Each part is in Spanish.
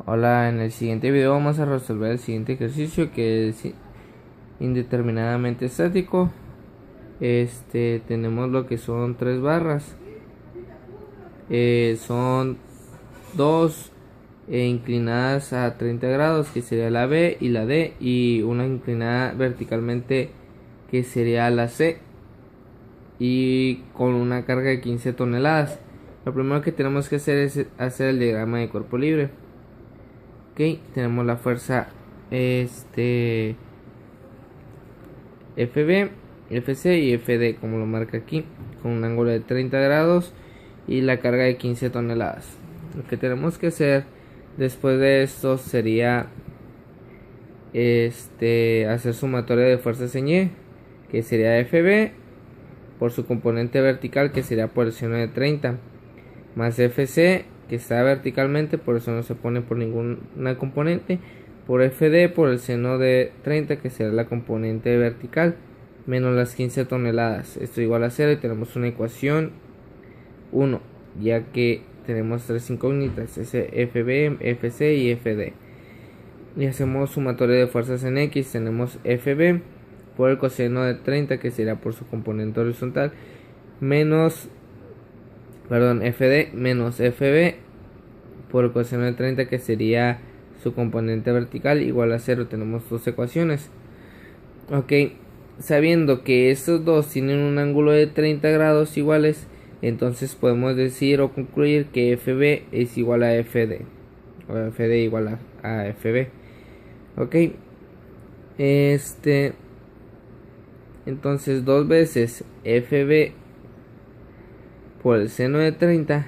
Hola, en el siguiente video vamos a resolver el siguiente ejercicio que es indeterminadamente estático. Tenemos lo que son tres barras. Son dos inclinadas a 30 grados, que sería la B y la D, y una inclinada verticalmente, que sería la C, y con una carga de 15 toneladas. Lo primero que tenemos que hacer es hacer el diagrama de cuerpo libre. Ok, tenemos la fuerza FB, FC y FD, como lo marca aquí, con un ángulo de 30 grados y la carga de 15 toneladas. Lo que tenemos que hacer después de esto sería hacer sumatoria de fuerzas en Y, que sería FB por su componente vertical, que sería por el seno de 30, más FC, que está verticalmente, por eso no se pone por ninguna componente, por FD por el seno de 30, que será la componente vertical, menos las 15 toneladas. Esto igual a 0 y tenemos una ecuación 1, ya que tenemos tres incógnitas, FB, FC y FD. Y hacemos sumatoria de fuerzas en X. Tenemos FB por el coseno de 30, que será por su componente horizontal, FD menos FB por el coseno de 30, que sería su componente vertical, igual a 0. Tenemos dos ecuaciones. Ok, sabiendo que estos dos tienen un ángulo de 30 grados iguales, entonces podemos decir o concluir que FB es igual a FD, o FD igual a FB. Ok, entonces dos veces FB por el seno de 30,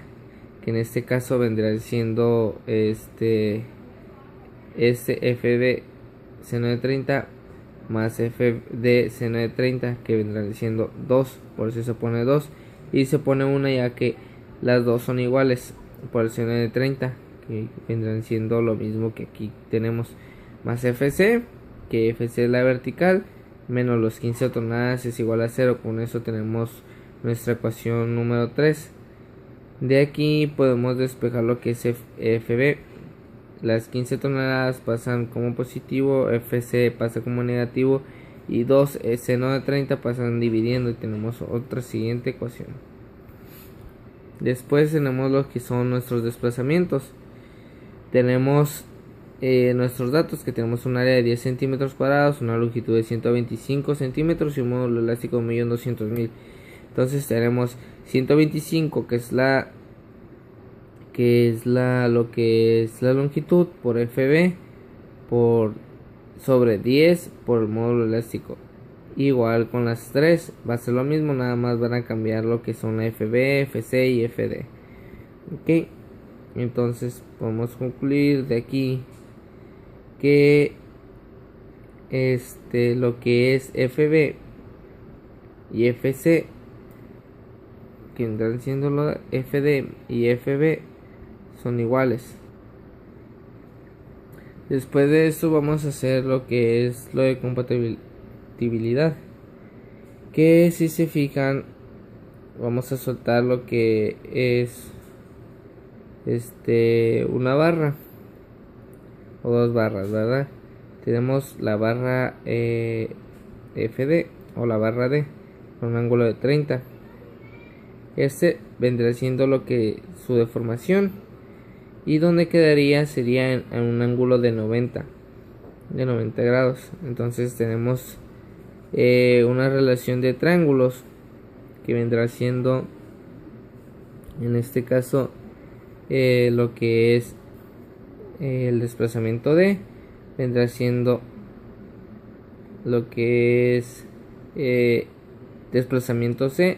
que en este caso vendrá siendo FB seno de 30 más FD seno de 30, que vendrán siendo 2, por eso se pone 2 y se pone 1, ya que las dos son iguales por el seno de 30, que vendrán siendo lo mismo que aquí tenemos, más FC, que FC es la vertical, menos los 15 toneladas es igual a 0. Con eso tenemos nuestra ecuación número 3. De aquí podemos despejar lo que es FB. Las 15 toneladas pasan como positivo, FC pasa como negativo y 2 seno de 30 pasan dividiendo, y tenemos otra siguiente ecuación. Después tenemos lo que son nuestros desplazamientos. Tenemos nuestros datos, que tenemos un área de 10 centímetros cuadrados, una longitud de 125 centímetros y un módulo elástico de 1.200.000. Entonces tenemos 125, que es la longitud, por FB por sobre 10 por el módulo elástico. Igual con las tres va a ser lo mismo, nada más van a cambiar lo que son la FB, FC y FD. Ok, entonces podemos concluir de aquí que lo que es FB y FC, que vendrán siendo lo FD y FB, son iguales. Después de esto vamos a hacer lo que es lo de compatibilidad, que si se fijan vamos a soltar lo que es una barra o dos barras, ¿verdad? Tenemos la barra FD o la barra D con un ángulo de 30. Vendrá siendo lo que su deformación, y donde quedaría sería en un ángulo de 90 grados. Entonces tenemos una relación de triángulos, que vendrá siendo en este caso lo que es el desplazamiento D, vendrá siendo lo que es desplazamiento C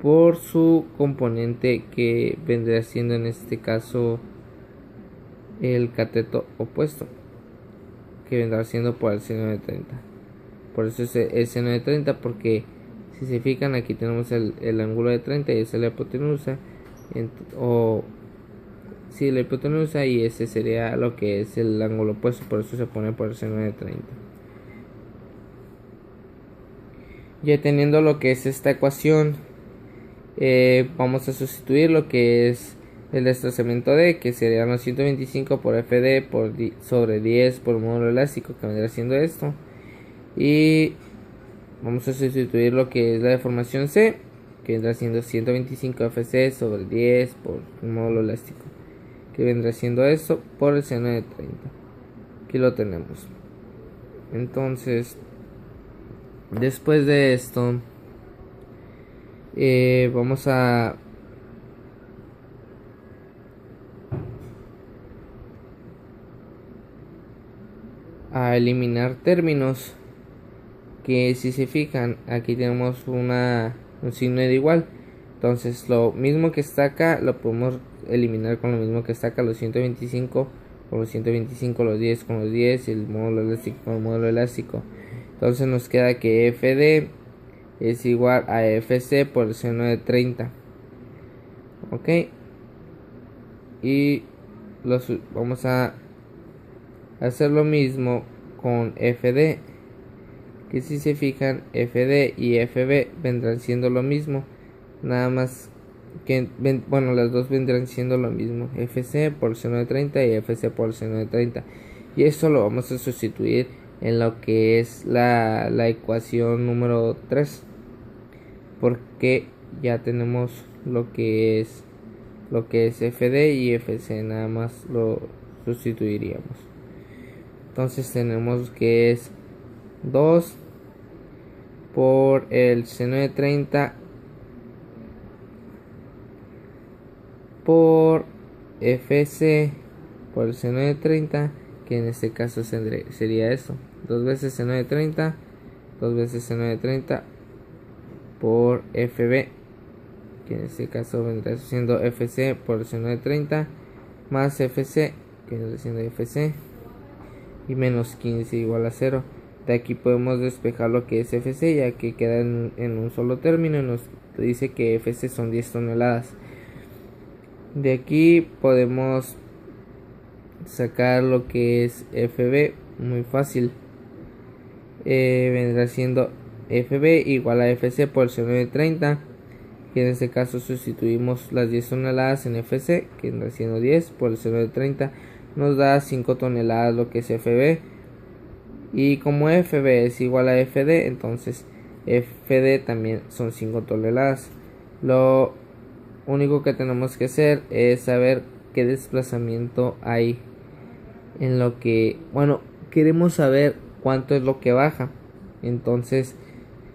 por su componente, que vendrá siendo en este caso el cateto opuesto, que vendrá siendo por el seno de 30. Por eso es el seno de 30, porque si se fijan aquí tenemos el ángulo de 30 y esa es la hipotenusa, la hipotenusa, y ese sería lo que es el ángulo opuesto, por eso se pone por el seno de 30. Ya teniendo lo que es esta ecuación, vamos a sustituir lo que es el desplazamiento D, que serían los 125 por FD sobre 10 por módulo elástico, que vendrá siendo esto. Y vamos a sustituir lo que es la deformación C, que vendrá siendo 125 FC sobre 10 por el módulo elástico, que vendrá siendo esto por el seno de 30. Aquí lo tenemos. Entonces, después de esto, vamos a eliminar términos que, si se fijan, aquí tenemos un signo de igual. Entonces lo mismo que está acá lo podemos eliminar con lo mismo que está acá, los 125 con los 125, los 10 con los 10 y el módulo elástico con el módulo elástico. Entonces nos queda que FD es igual a FC por el seno de 30. Ok, y vamos a hacer lo mismo con FD, que si se fijan, FD y FB vendrán siendo lo mismo, nada más que, bueno, las dos vendrán siendo lo mismo, FC por el seno de 30 y FC por el seno de 30, y esto lo vamos a sustituir en lo que es la ecuación número 3, porque ya tenemos lo que es FD y FC, nada más lo sustituiríamos. Entonces tenemos que es 2 por el seno de 30 por FC por el seno de 30, que en este caso sería eso, 2 veces seno de 30, 2 veces seno de 30 por FB, que en este caso vendrá siendo FC por el seno de 30 más FC, que vendrá siendo FC, y menos 15 igual a 0. De aquí podemos despejar lo que es FC, ya que queda en un solo término y nos dice que FC son 10 toneladas. De aquí podemos sacar lo que es FB, muy fácil. Vendrá siendo FB igual a FC por el seno de 30, que en este caso sustituimos las 10 toneladas en FC, que vendrá siendo 10 por el seno de 30, nos da 5 toneladas lo que es FB. Y como FB es igual a FD, entonces FD también son 5 toneladas. Lo único que tenemos que hacer es saber qué desplazamiento hay en lo que, bueno, queremos saber cuánto es lo que baja. Entonces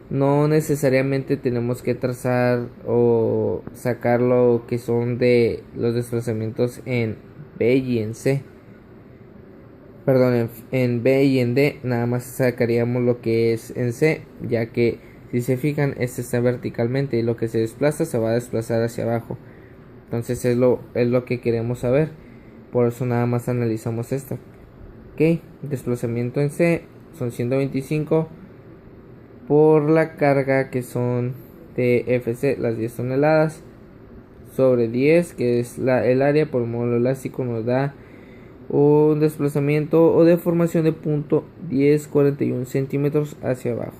no necesariamente tenemos que trazar o sacar lo que son de los desplazamientos en B y en C. Perdón, en B y en D, nada más sacaríamos lo que es en C, ya que si se fijan, este está verticalmente y lo que se desplaza se va a desplazar hacia abajo. Entonces es lo que queremos saber, por eso nada más analizamos esto. Ok, desplazamiento en C son 125 por la carga, que son de FC, las 10 toneladas, sobre 10, que es el área por módulo elástico, nos da un desplazamiento o deformación de punto 1041 centímetros hacia abajo.